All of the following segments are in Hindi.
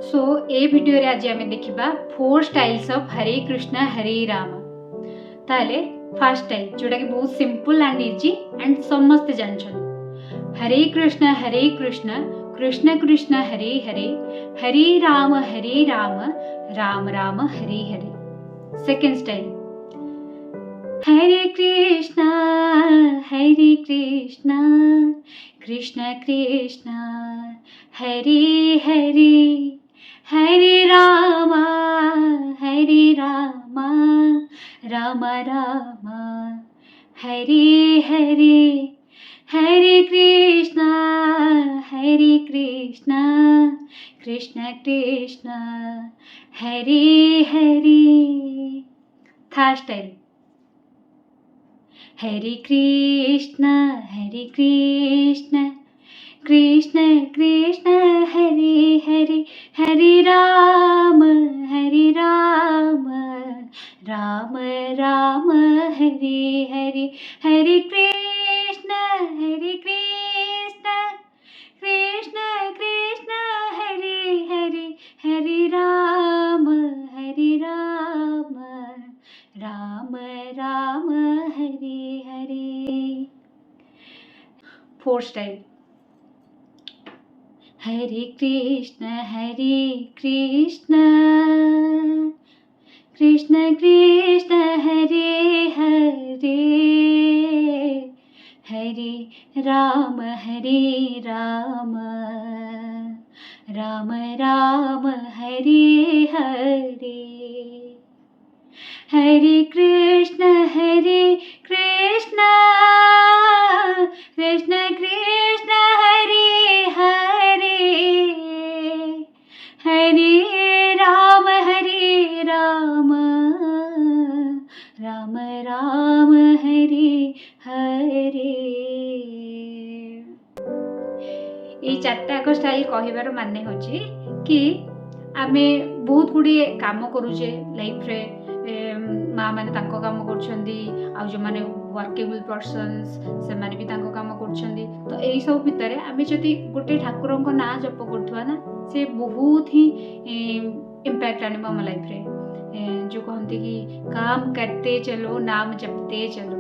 सो ए वीडियो रे आज आम देखा 4 स्टाइल्स ऑफ हरे कृष्ण हरे राम। ताले फर्स्ट स्टाइल जोटा कि बहुत सिंपल एंड इजी एंड समस्ते जानछन, हरे कृष्ण कृष्ण कृष्ण हरे हरे, हरे राम राम राम हरे हरे। सेकंड स्टाइल हरे कृष्ण कृष्ण कृष्ण हरे हरे, हरे राम राम राम हरे हरे, हरे कृष्ण कृष्ण कृष्ण हरे हरे। थर्ड स्टाइल हरे कृष्ण कृष्ण कृष्ण हरे हरे, हरे राम राम राम हरे हरे, हरे कृष्ण कृष्ण कृष्ण हरे हरे, हरे राम राम राम हरे हरे। फोर्थ स्टाइल हरे कृष्ण कृष्ण कृष्ण हरे हरे, हरे राम राम राम हरे हरे, हरे कृष्ण कृष्ण कृष्ण हरे हरे, हरे राम राम राम हरे हरे। ये चार्टाक स्टाइल कहबार माने होची कि आमे बहुत गुड़े काम करूचे लाइफ रे, माँ मैंने तांको काम करछंदी, आ जो माने वर्केबल पर्सन्स से माने भी तांको काम करछंदी। तो एई सब भितरे आमे जति गोटे ठाकुरन को ना जप करथुवा ना, से बहुत ही इम्पैक्ट आनिबो हम लाइफ रे। जो कहते कि काम करते चलो नाम जपते चलो।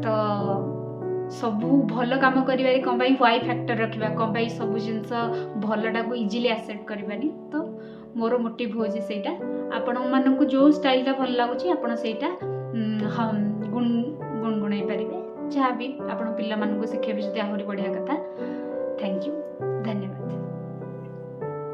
तो सबू भल कम कर वाई फैक्टर रखा, कौन सब जिनस भलटा को इजिली एक्सेप्ट करबानी। तो मोर मोटिव हो आपण मानक जो स्टाइलटा भल लगुच आपण से गुणगुणाई पारे, जहाँ भी आपण पिला शिखेबे आहरी बढ़िया कथा। Thank you.